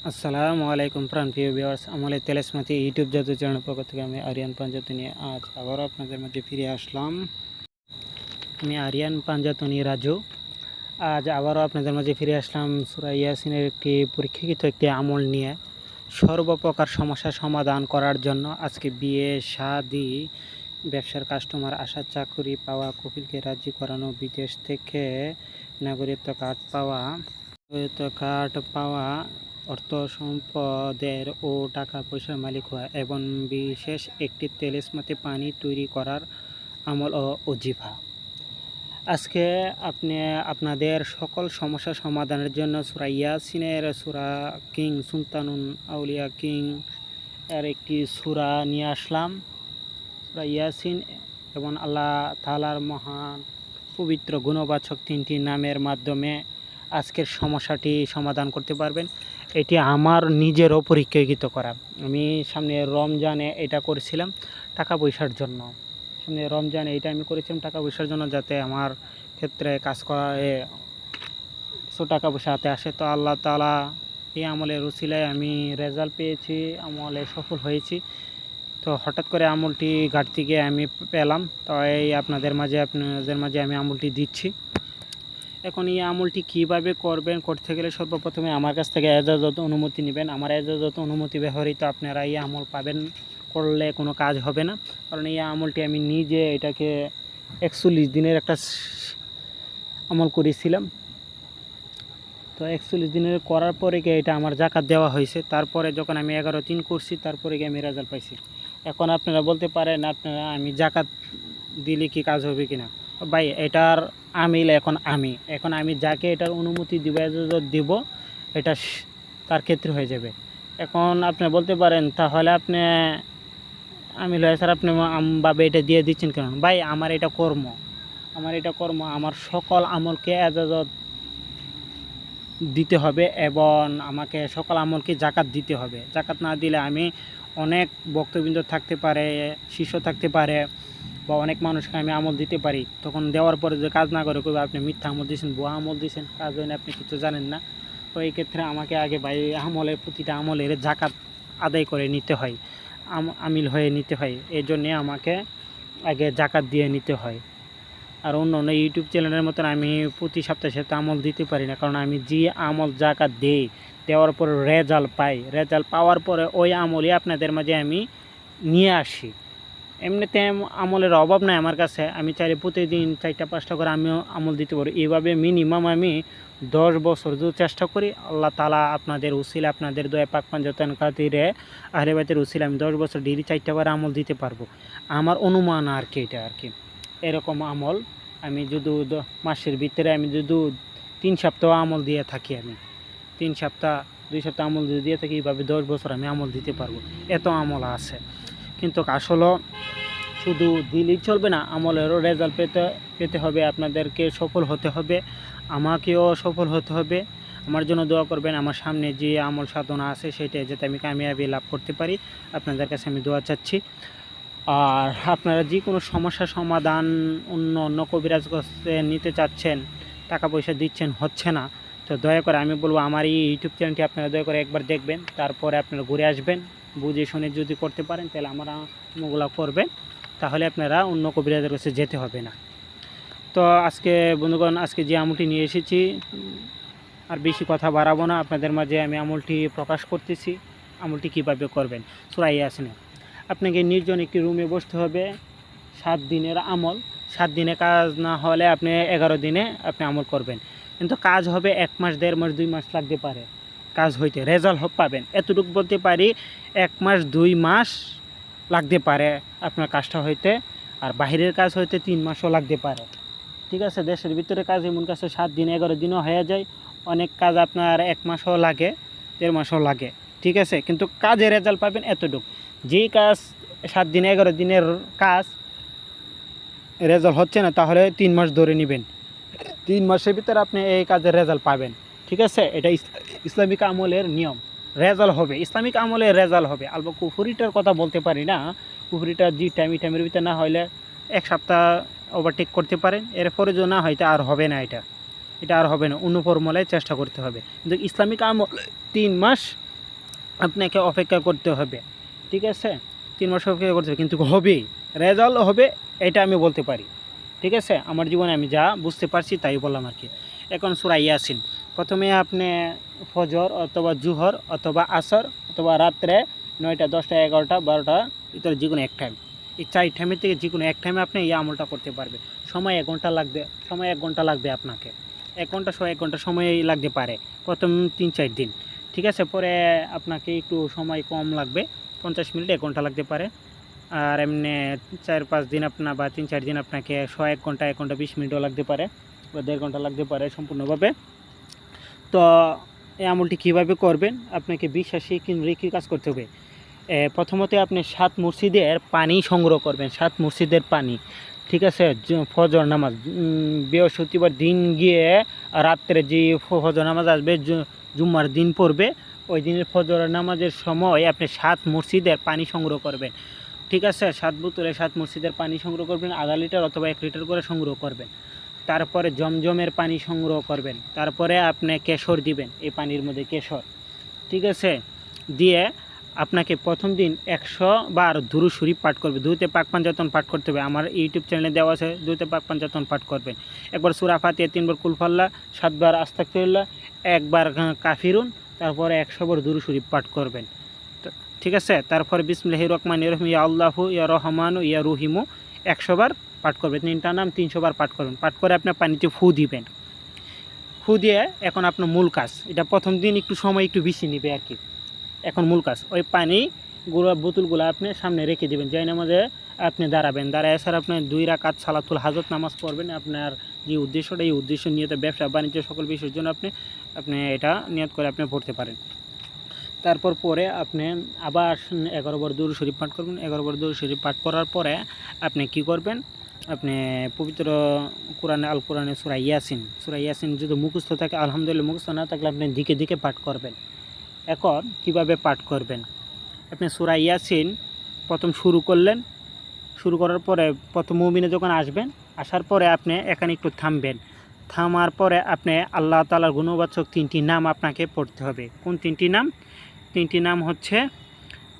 আসসালামু আলাইকুম প্রিয় ভিউয়ার্স, আমলে তেলেসমাতি ইউটিউব জাদু চ্যানেল পক্ষ থেকে আমি আরিয়ান পাঞ্জাতনি নিয়ে আজ আবারও আপনাদের মধ্যে ফিরে আসলাম। আমি আরিয়ান পাঞ্জাতনি রাজু। আজ আবারও আপনাদের মাঝে ফিরে আসলাম সূরা ইয়াসিনের একটি পরীক্ষাকৃত একটি আমল নিয়ে সর্বপ্রকার সমস্যার সমাধান করার জন্য। আজকে বিয়ে, শাদি, ব্যবসার কাস্টমার আসা, চাকরি পাওয়া, কপিলকে রাজি করানো, বিদেশ থেকে নাগরিকত্ব কার্ড পাওয়া, অর্থ সম্পদের ও টাকা পয়সার মালিক হওয়া এবং বিশেষ একটি তেলেসমাতি পানি তৈরি করার আমল ও ওজিফা। আজকে আপনাদের সকল সমস্যা সমাধানের জন্য সূরা ইয়াসিনের সূরা কিং সুলতানুল আউলিয়া কিং এর একটি সূরা নিয়ে আসলাম। সূরা ইয়াসিন এবং আল্লাহ তাআলার মহান পবিত্র গুণবাচক 3টি নামের মাধ্যমে আজকের সমস্যাটি সমাধান করতে পারবেন। এটি আমার নিজেরও পরীক্ষাকৃত করা। আমি সামনে রমজানে এটা করেছিলাম টাকা পয়সার জন্য। সামনে রমজানে এটা আমি করেছিলাম টাকা পয়সার জন্য, যাতে আমার ক্ষেত্রে কাজ করা কিছু টাকা পয়সা হাতে আসে। তো আল্লাহ তাআলা এই আমলের উসিলায় আমি রেজাল্ট পেয়েছি, আমলে সফল হয়েছি। তো হঠাৎ করে আমলটি ঘাটতি গিয়ে আমি পেলাম, তো এই আপনাদের মাঝে আমি আমলটি দিচ্ছি। এখন এই আমলটি কীভাবে করবেন, করতে গেলে সর্বপ্রথমে আমার কাছ থেকে এজাজত অনুমতি নেবেন। আমার এজাজত অনুমতি ব্যবহৃত আপনারা এই আমল পাবেন, করলে কোনো কাজ হবে না। কারণ এই আমলটি আমি নিজে এটাকে 41 দিনের একটা আমল করেছিলাম। তো 41 দিনের করার পরে গিয়ে এটা আমার জাকাত দেওয়া হয়েছে। তারপরে যখন আমি 11 দিন করছি, তারপরে গিয়ে আমি রেজাল্ট পাইছি। এখন আপনারা বলতে পারেন, আমি জাকাত দিলে কি কাজ হবে কিনা। ভাই, এটার আমিল এখন আমি যাকে এটার অনুমতি দিব, এজাজত দিব, এটা তার ক্ষেত্রে হয়ে যাবে। এখন আপনি বলতে পারেন, তাহলে আপনি আমিল হয়ে স্যার আপনি ভাবে এটা দিয়ে দিচ্ছেন কেন? ভাই, আমার এটা কর্ম, আমার সকল আমলকে এজাজত দিতে হবে এবং আমাকে সকল আমলকে জাকাত দিতে হবে। জাকাত না দিলে আমি অনেক ভক্তবৃন্দ থাকতে পারে, শিষ্য থাকতে পারে, বা অনেক মানুষকে আমি আমল দিতে পারি। তখন দেওয়ার পরে যে কাজ না করে কবে আপনি মিথ্যা আমল দিয়েছেন, ভুয়া আমল দিয়েছেন, কাজ হয় না, আপনি কিছু জানেন না। তো এই ক্ষেত্রে আমাকে আগে ভাই প্রতিটা আমলের জাকাত আদায় করে নিতে হয়, আমিল হয়ে নিতে হয়। এই জন্যে আমাকে আগে জাকাত দিয়ে নিতে হয়। আর অন্য ইউটিউব চ্যানেলের মতন আমি প্রতি সপ্তাহে আমল দিতে পারি না, কারণ আমি যে আমল জাকাত দেওয়ার পর রেজাল্ট পাওয়ার পরে ওই আমলই আপনাদের মাঝে আমি নিয়ে আসি। এমনিতে আমলের অভাব নাই আমার কাছে, আমি চাইলে প্রতিদিন 4-5টা করে আমিও আমল দিতে পারি। এইভাবে মিনিমাম আমি 10 বছর যদি চেষ্টা করি, আল্লাহ তাআলা আপনাদের উসিলা, আপনাদের দয়া পাক পাঞ্জাতন খাতিরে আহলে বাইতের উসিলা আমি 10 বছর ডেইলি 4টা করে আমল দিতে পারবো। আমার অনুমান এটা এরকম আমল আমি যদি মাসের ভিতরে আমি যদি 3 সপ্তাহ আমল দিয়ে থাকি, আমি 3 সপ্তাহ 2 সপ্তাহ আমল যদি দিয়ে থাকি, এইভাবে 10 বছর আমি আমল দিতে পারবো। এত আমল আছে। কিন্তু আসলে শুধু দিলেই চলবে না, আমলেরও রেজাল্ট পেতে হবে, আপনাদেরকে সফল হতে হবে, আমাকেও সফল হতে হবে। আমার জন্য দোয়া করবেন, আমার সামনে যে আমল সাধনা আছে সেটা যাতে আমি কামিয়াবি লাভ করতে পারি, আপনাদের কাছে আমি দোয়া চাচ্ছি। আর আপনারা যে কোনো সমস্যার সমাধান অন্য কবিরাজ কাছে নিতে চাচ্ছেন, টাকা পয়সা দিচ্ছেন, হচ্ছে না, তো দয়া করে আমি বলবো আমার এই ইউটিউব চ্যানেলটি আপনারা দয়া করে একবার দেখবেন, তারপরে আপনারা ঘুরে আসবেন। বুঝে শুনে যদি করতে পারেন তাহলে আমার আমলগুলো করবেন, তাহলে আপনারা অন্য কবিরাজের কাছে যেতে হবে না। তো আজকে বন্ধুগণ, আজকে যে আমলটি নিয়ে এসেছি, আর বেশি কথা বাড়াবো না, আপনাদের মাঝে আমি আমলটি প্রকাশ করতেছি। আমলটি কীভাবে করবেন, সূরা ইয়াসিন। আপনাকে নির্জন একটি রুমে বসতে হবে। 7 দিনের আমল, 7 দিনে কাজ না হলে আপনি 11 দিনে আপনি আমল করবেন। কিন্তু কাজ হবে 1 মাস, 1.5 মাস, 2 মাস লাগতে পারে কাজ হইতে, রেজাল্ট পাবেন এতটুকু বলতে পারি। 1 মাস 2 মাস লাগতে পারে আপনার কাজটা হইতে, আর বাহিরের কাজ হইতে 3 মাসও লাগতে পারে। ঠিক আছে, দেশের ভিতরে কাজ এমন কাছে 7 দিন 11 দিনও হয়ে যায়, অনেক কাজ আপনার 1 মাসও লাগে, 1.5 মাসও লাগে। ঠিক আছে, কিন্তু কাজে রেজাল্ট পাবেন এতটুকু। যেই কাজ 7 দিন 11 দিনের কাজ রেজাল্ট হচ্ছে না, তাহলে 3 মাস ধরে নেবেন, 3 মাসের ভিতরে আপনি এই কাজের রেজাল্ট পাবেন। ঠিক আছে, এটা ইসলামিক আমলের নিয়ম। রেজাল্ট হবে, ইসলামিক আমলের রেজাল্ট হবে। আলবা কুফরিটার কথা বলতে পারি না, কুফরিটা যে টাইমের ভিতরে না হলে 1 সপ্তাহ ওভারটেক করতে পারেন, এরপরে যদি না হয়তো আর হবে না, এটা আর হবে না, অন্য ফর্মুলায় চেষ্টা করতে হবে। কিন্তু ইসলামিক আমল 3 মাস আপনাকে অপেক্ষা করতে হবে, ঠিক আছে? 3 মাস অপেক্ষা করতে হবে, কিন্তু হবেই, রেজাল্ট হবে, এটা আমি বলতে পারি। ঠিক আছে, আমার জীবনে আমি যা বুঝতে পারছি তাই বললাম আর কি। এখন সূরা ইয়াসিন, প্রথমে আপনি ফজর অথবা জুহর অথবা আসর অথবা রাত্রে 9টা 10টা 11টা 12টা ভিতরে যে কোনো এক টাইম, এই 4 টাইমের থেকে যে কোনো এক টাইমে আপনি এই আমলটা করতে পারবেন। সময় 1 ঘন্টা লাগবে, সময় 1 ঘন্টা লাগবে আপনাকে, 1 ঘন্টা 1 ঘন্টা সময় লাগতে পারে প্রথম 3-4 দিন। ঠিক আছে, পরে আপনাকে একটু সময় কম লাগবে, 50 মিনিট 1 ঘন্টা লাগতে পারে। আর এমনি 4-5 দিন আপনার বা 3-4 দিন আপনাকে 1 ঘন্টা 1 ঘন্টা 20 মিনিটও লাগতে পারে বা 1.5 ঘন্টা লাগতে পারে সম্পূর্ণভাবে। তো এই আমলটি কীভাবে করবেন, আপনাকে বিশ্বাসী রেখে কাজ করতে হবে। প্রথমত আপনি 7 মসজিদের পানি সংগ্রহ করবেন, 7 মসজিদের পানি। ঠিক আছে, ফজর নামাজ বৃহস্পতিবার দিন গিয়ে রাত্রে যে ফজর নামাজ আসবে, জুম্মার দিন পড়বে, ওই দিনের ফজর নামাজের সময় আপনি 7 মসজিদের পানি সংগ্রহ করবেন। ঠিক আছে, 7 বোতলে 7 মসজিদের পানি সংগ্রহ করবেন, আধা লিটার অথবা 1 লিটার করে সংগ্রহ করবেন। তারপরে জমজমের পানি সংগ্রহ করবেন, তারপরে আপনি কেশর দিবেন এই পানির মধ্যে, কেশর। ঠিক আছে, দিয়ে আপনাকে প্রথম দিন 100 বার দুরূদ শরীফ পাঠ করবে, দুইতে পাক পাঞ্জাতন পাঠ করতে হবে। আমার ইউটিউব চ্যানেলে দেওয়া আছে, দুইতে পাক পাঞ্জাতন পাঠ করবেন। একবার সূরা ফাতিহা, 3 বার কুল ফাল্লাহ, 7 বার আস্তাগফিরুল্লাহ, 1 বার কাফিরুন, তারপরে 100 বার দুরূদ শরীফ পাঠ করবেন। ঠিক আছে, তারপরে বিসমিল্লাহির রহমানির রহিম, ইয়া আল্লাহু ইয়া রহমানু ইয়া রহিমু 100 বার পাঠ করবেন। 3টা নাম 300 বার পাঠ করবেন। পাঠ করে আপনার পানিতে ফু দিবেন। ফু দিয়ে এখন আপনার মূল কাজ, এটা প্রথম দিন একটু সময় একটু বেশি নেবে আর কি। এখন মূল কাজ, ওই পানিগুলো বোতলগুলো আপনি সামনে রেখে দেবেন, যাই নামাজে আপনি দাঁড়াবেন, দাঁড়ায় এছাড়া আপনি 2 রাকাত সালাতুল হাজত নামাজ পড়বেন। আপনার যে উদ্দেশ্যটা, এই উদ্দেশ্য নিয়ে ব্যবসা বাণিজ্য সকল বিষয়ের জন্য আপনি এটা নিয়ত করে আপনি পড়তে পারেন। তারপর পরে আপনি আবার 11 বার দুরূদ শরীফ পাঠ করবেন। 11 বার দুরূদ শরীফ পাঠ করার পরে আপনি কি করবেন, আপনি পবিত্র কোরআনে, আল কোরআনে সূরা ইয়াসিন যদি মুখস্থ থাকে আলহামদুলিল্লাহ, মুখস্থ না থাকলে আপনি দিকে দিকে পাঠ করবেন। এখন কিভাবে পাঠ করবেন, আপনি সূরা ইয়াসিন প্রথম শুরু করলেন, শুরু করার পরে প্রথম মুমিনে যখন আসবেন, আসার পরে আপনি এখানে একটু থামবেন। থামার পরে আপনি আল্লাহ তাআলার গুণবাচক 3টি নাম আপনাকে পড়তে হবে। কোন 3টি নাম? 3টি নাম হচ্ছে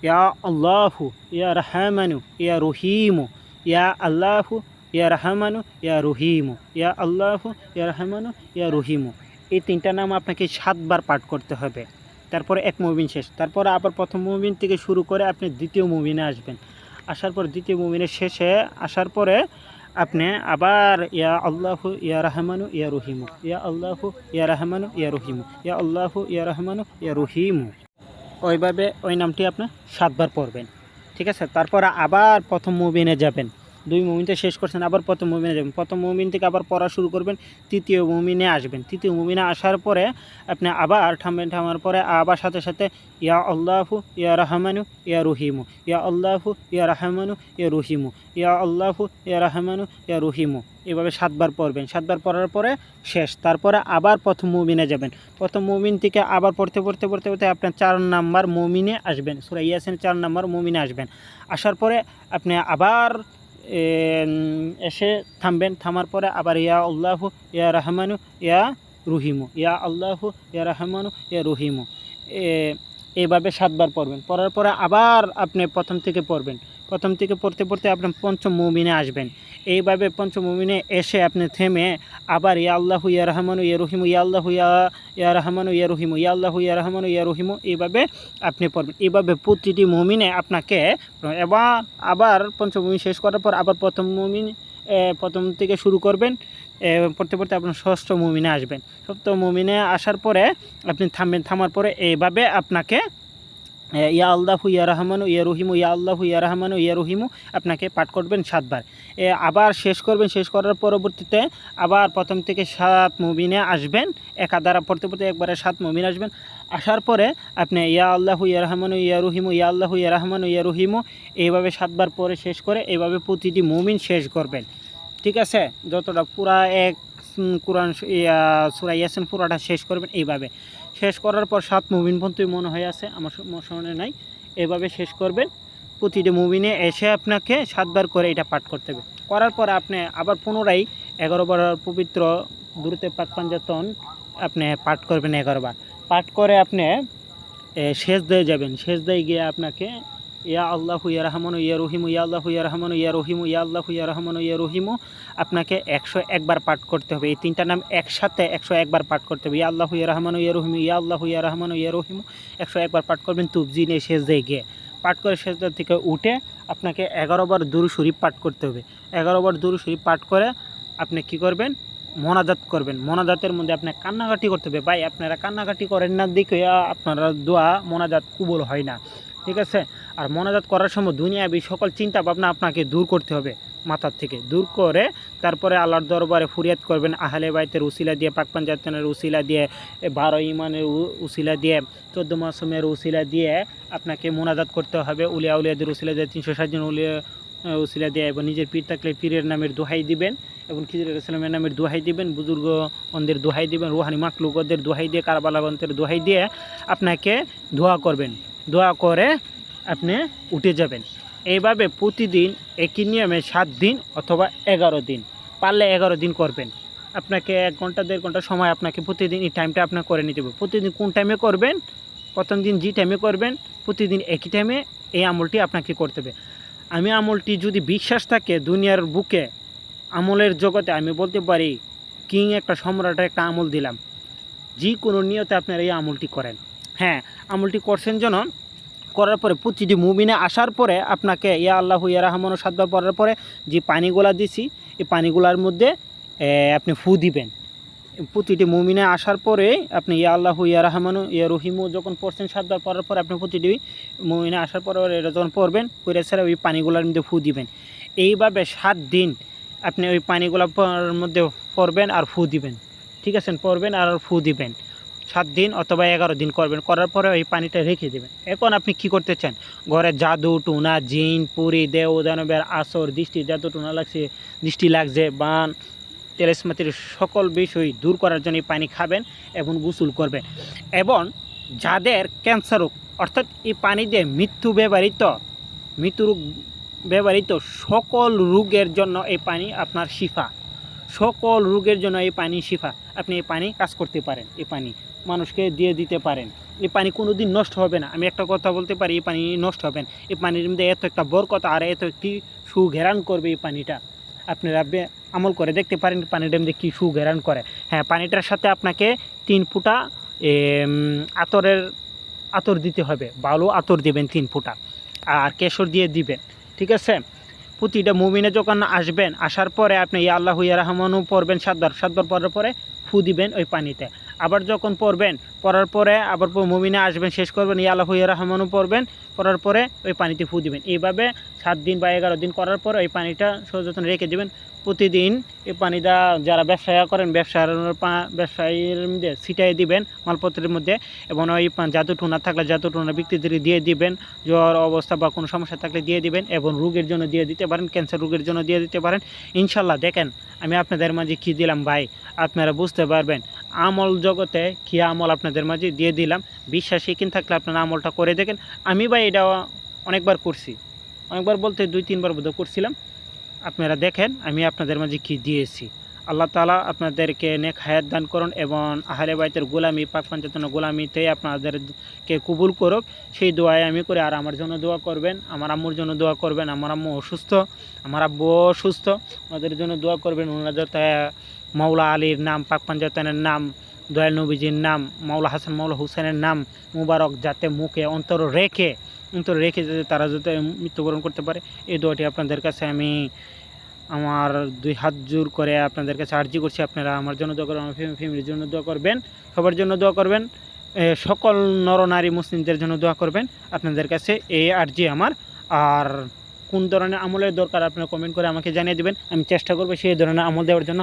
ইয়া আল্লাহু ইয়া রহমানু ইয়া রহিমু, ইয়া আল্লাহু ইয়া রহমানু ইয়া রহিমু, ইয়া আল্লাহু ইয়া রহমানু ইয়া রহিমু। এই 3টা নাম আপনাকে 7 বার পাঠ করতে হবে। তারপরে এক মুমিন শেষ, তারপরে আবার প্রথম মুমিন থেকে শুরু করে আপনি দ্বিতীয় মুমিনে আসবেন। আসার পর দ্বিতীয় মুমিনের শেষে আসার পরে আপনি আবার ইয়া আল্লাহু ইয়া রহমানু ইয়া রহিমু, ইয়া আল্লাহু ইয়া রহমানু ইয়া রহিমু, ইয়া আল্লাহু ইয়া রহমানু ইয়া রহিমু, ওইভাবে ওই নামটি আপনি 7 বার পড়বেন। ঠিক আছে, তারপর আবার প্রথম মুমিনে যাবেন। 2 মুমিনটা শেষ করছেন, আবার প্রথম মুমিনে যাবেন। প্রথম মুমিন থেকে আবার পড়া শুরু করবেন, তৃতীয় মুমিনে আসবেন। তৃতীয় মুমিনে আসার পরে আপনি আবার থামবেন, থামার পরে আবার সাথে সাথে ইয়া আল্লাহু ইয়া রহমানু ইয়া রহিমু, ইয়া আল্লাহু ইয়া রহমানু ইয়া রহিমু, ইয়া আল্লাহু ইয়া রহমানু ইয়া রহিমু, এভাবে 7 বার পড়বেন। 7 বার পড়ার পরে শেষ, তারপরে আবার প্রথম মুমিনে যাবেন। প্রথম মুমিন থেকে আবার পড়তে আপনি 4 নাম্বার মুমিনে আসবেন, সূরা ইয়াসিন 4 নাম্বার মুমিনে আসবেন। আসার পরে আপনি আবার এসে থামবেন, থামার পরে আবার ইয়া আল্লাহু ইয়া রহমানু ইয়া রহিমু, ইয়া আল্লাহু ইয়া রহমানু ইয়া রহিমু, এইভাবে 7 বার পড়বেন। পড়ার পরে আবার আপনি প্রথম থেকে পড়বেন। প্রথম থেকে পড়তে আপনি পঞ্চম মুমিনে আসবেন। এইভাবে পঞ্চম মুমিনে এসে আপনি থেমে আবার ইয়া আল্লাহু ইয়া রহমানু ইয়া রহিমু, ইয়া আল্লাহু ইয়া রহমানু ইয়া রহিমু, ইয়া আল্লাহু ইয়া রহমানু ইয়া রহিমু, এইভাবে আপনি পড়বেন। এইভাবে প্রতিটি মুমিনে আপনাকে আবার পঞ্চম মুমিন শেষ করার পর আবার প্রথম থেকে শুরু করবেন। পড়তে আপনার ষষ্ঠ মুমিনে আসবেন। সপ্তম মুমিনে আসার পরে আপনি থামবেন, থামার পরে এইভাবে আপনাকে ইয়া আল্লাহু ইয়া রহমানু ইয়া রহিমু, ইয়া আল্লাহু ইয়া রহমানু ইয়া রহিমু আপনাকে পাঠ করবেন 7 বার। আবার শেষ করবেন। শেষ করার পরবর্তীতে আবার প্রথম থেকে 7 মুমিনে আসবেন। একা দ্বারা পড়তে একবারে 7 মুমিন আসবেন। আসার পরে আপনি ইয়া আল্লাহু ইয়া রহমানু ইয়া রহিমু, ইয়া আল্লাহু ইয়া রহমানু ইয়া রহিমু, এইভাবে 7 বার পরে শেষ করে এইভাবে প্রতিটি মুমিন শেষ করবেন। ঠিক আছে, যতটা পুরা এক কোরআন সূরা ইয়াসিন পুরাটা শেষ করবেন। এইভাবে শেষ করার পর 7 মুমিন পর্যন্ত মনে হয়ে আছে, আমার মনে নাই, এভাবে শেষ করবেন। প্রতিটি মুমিনে এসে আপনাকে 7 বার করে এটা পাঠ করতে হবে। করার পর আপনি আবার পুনরায় 11 বার পবিত্র দুরূদে পাক পাঞ্জাতন আপনি পাঠ করবেন 11 বার। পাঠ করে আপনি সেজদায় যাবেন। সেজদায় গিয়ে আপনাকে ইয়া আল্লাহু ইয়া রহমানু ইয়া রহিমু, ইয়া আল্লাহু ইয়া রহমানু ইয়া রহিমু, ইয়া আল্লাহু ইয়া রহমানু ইয়া রহিমু আপনাকে 101 বার পাঠ করতে হবে। এই তিনটা নাম একসাথে 101 বার পাঠ করতে হবে। ইয়া আল্লাহু ইয়া রহমানু ইয়া রহিমু, ইয়া আল্লাহু ইয়া রহমানু ইয়া রহিমু 101 বার পাঠ করবেন তুবজি নিয়ে সেজদায় গিয়ে। পাঠ করে সেজদা থেকে উঠে আপনাকে 11 বার দুরূদ শরীফ পাঠ করতে হবে। 11 বার দুরূদ শরীফ পাঠ করে আপনি কি করবেন, মোনাজাত করবেন। মোনাজাতের মধ্যে আপনার কান্নাকাটি করতে হবে। ভাই আপনারা কান্নাকাটি করেন না দেখে আপনারা দোয়া মোনাজাত কবুল হয় না, ঠিক আছে। আর মোনাজাত করার সময় দুনিয়াবি সকল চিন্তা ভাবনা আপনাকে দূর করতে হবে, মাথার থেকে দূর করে তারপরে আল্লাহর দরবারে ফরিয়াদ করবেন। আহলে বাইতের উসিলা দিয়ে, পাক পাঞ্জাতনের উসিলা দিয়ে, 12 ইমানের উসিলা দিয়ে, 14 মাসুমের উসিলা দিয়ে আপনাকে মোনাজাত করতে হবে। উলিয়া উলিয়াদের উসিলা দিয়ে, 360 জন উলিয়া উসিলা দিয়ে, এবং নিজের পীর থাকলে পীরের নামের দোহাই দিবেন, এবং খিজির ইসলামের নামের দোহাই দিবেন, বুজুর্গদের দোহাই দিবেন, রুহানি মাকলুকদের দোহাই দিয়ে, কারবালাগন্তের দোহাই দিয়ে আপনাকে দোয়া করবেন। দোয়া করে আপনি উঠে যাবেন। এইভাবে প্রতিদিন একই নিয়মে 7 দিন অথবা 11 দিন, পারলে 11 দিন করবেন। আপনাকে 1 ঘন্টা 1.5 ঘন্টা সময় আপনাকে প্রতিদিন এই টাইমটা আপনার করে নিতে হবে। প্রতিদিন কোন টাইমে করবেন, প্রথম দিন যে টাইমে করবেন, প্রতিদিন একই টাইমে এই আমলটি আপনাকে করতে হবে। আমি আমলটি যদি বিশ্বাস থাকে দুনিয়ার বুকে আমলের জগতে, আমি বলতে পারি কিং একটা সম্রাটের একটা আমল দিলাম। যে কোনো নিয়তে আপনারা এই আমলটি করেন। হ্যাঁ, আমলটি করছেন যেন করার পরে প্রতিটি মুমিনে আসার পরে আপনাকে ইয়া আল্লাহু ইয়া রহমানু 7 বার পড়ার পরে যে পানিগুলা দিছি এই পানিগুলার মধ্যে আপনি ফু দিবেন। প্রতিটি মুমিনে আসার পরে আপনি ইয়া আল্লাহু ইয়া রহমানু ইয়া রহিমু যখন পড়ছেন 7 বার পড়ার পরে আপনি প্রতিটি মুমিনে আসার পরে এটা যখন পড়বেন, পড়ে ছাড়া ওই পানিগুলার মধ্যে ফু দিবেন। এইভাবে 7 দিন আপনি ওই পানিগুলোর মধ্যে পড়বেন আর ফু দিবেন, ঠিক আছে। পড়বেন আর ফু দিবেন 7 দিন অথবা 11 দিন করবেন। করার পরে ওই পানিটা রেখে দেবেন। এখন আপনি কি করতে চান, ঘরে জাদু টুনা জিন পুরি দেও দানবের আসর দৃষ্টি, জাদু টুনা লাগছে, দৃষ্টি লাগছে, বান তেলেসমাতির সকল বিষয় দূর করার জন্য এই পানি খাবেন এবং গোসল করবেন। এবং যাদের ক্যান্সার রোগ, অর্থাৎ এই পানি দিয়ে মৃত্যু রোগ ব্যবহৃত সকল রোগের জন্য এই পানি আপনার শিফা। সকল রোগের জন্য এই পানি শিফা। আপনি এই পানি কাজ করতে পারেন, এই পানি মানুষকে দিয়ে দিতে পারেন। এই পানি কোনো দিন নষ্ট হবে না। আমি একটা কথা বলতে পারি, এই পানি নষ্ট হবে না। এই পানির মধ্যে এত একটা বরকত আর এত একটি সুঘেরান করবে এই পানিটা। আপনারা আমল করে দেখতে পারেন পানিটার মধ্যে কী সুঘেরান করে। হ্যাঁ, পানিটার সাথে আপনাকে 3 ফুটা আতর দিতে হবে। ভালো আতর দিবেন 3 ফুটা, আর কেশর দিয়ে দিবেন, ঠিক আছে। প্রতিটা মুমিনে যখন আসবেন, আসার পরে আপনি ইয়া আল্লাহু ইয়া রহমানু পড়বেন 7 বার পড়ার পরে ফু দিবেন ওই পানিতে। আবার যখন পড়ার পরে আবার মুমিনে আসবেন, শেষ করবেন, ইয়া আল্লাহু ইয়া রহমানু পড়ার পরে ওই পানিতে ফু দিবেন। এইভাবে 7 দিন বা 11 দিন করার পরে ওই পানিটা সযত্নে রেখে দেবেন। প্রতিদিন এই পানিটা যারা ব্যবসা করেন ব্যবসায়ীর মধ্যে ছিটাই দিবেন মালপত্রের মধ্যে, এবং ওই জাদু টুনা থাকলে জাদু টুনা বিক্রিদের দিয়ে দিবেন, জ্বর অবস্থা বা কোনো সমস্যা থাকলে দিয়ে দিবেন, এবং রোগের জন্য দিয়ে দিতে পারেন, ক্যান্সার রোগের জন্য দিয়ে দিতে পারেন। ইনশাল্লাহ দেখেন আমি আপনাদের মাঝে কী দিলাম ভাই, আপনারা বুঝতে পারবেন আমল জগতে কী আমল আপনাদের মাঝে দিয়ে দিলাম। বিশ্বাস কিন থাকলে আপনারা আমলটা করে দেখেন। আমি ভাই এটা অনেকবার করছি, অনেকবার বলতে 2-3 বার বোধ করছিলাম। আপনারা দেখেন আমি আপনাদের মাঝে কি দিয়েছি। আল্লাহ তাআলা আপনাদেরকে নেক হায়াত দান করুন এবং আহলে বাইতের গোলামি, পাক পাঞ্জাতনের গোলামিতে আপনাদেরকে কবুল করুক, সেই দোয়াই আমি করি। আর আমার জন্য দোয়া করবেন, আমার আম্মুর জন্য দোয়া করবেন। আমার আম্মু অসুস্থ, আমার আব্বু অসুস্থ, ওদের জন্য দোয়া করবেন। ওনারা যাতে মাওলা আলীর নাম, পাক পাঞ্জাতনের নাম, দয়াল নবীজির নাম, মাওলা হাসান মাওলা হুসেনের নাম মুবারক যাতে মুখে অন্তর রেখে যাতে তারা যাতে মৃত্যুবরণ করতে পারে, এই দোয়াটি আপনাদের কাছে আমি আমার 2 হাত জোর করে আপনাদের কাছে আর্জি করছি। আপনারা আমার জন্য দোয়া করবেন, আমার ফ্যামিলির জন্য দোয়া করবেন, সবার জন্য দোয়া করবেন, সকল নরনারী মুসলিমদের জন্য দোয়া করবেন। আপনাদের কাছে এই আর্জি আমার। আর কোন ধরনের আমলের দরকার আপনারা কমেন্ট করে আমাকে জানিয়ে দেবেন, আমি চেষ্টা করব সেই ধরনের আমল দেওয়ার জন্য।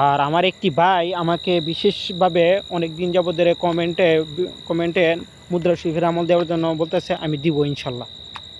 আর আমার একটি ভাই আমাকে বিশেষভাবে অনেক দিন যাবত ধরে কমেন্টে মুদ্রা শরীফের আমল দেওয়ার জন্য বলতেছে, আমি দিব ইনশাল্লাহ।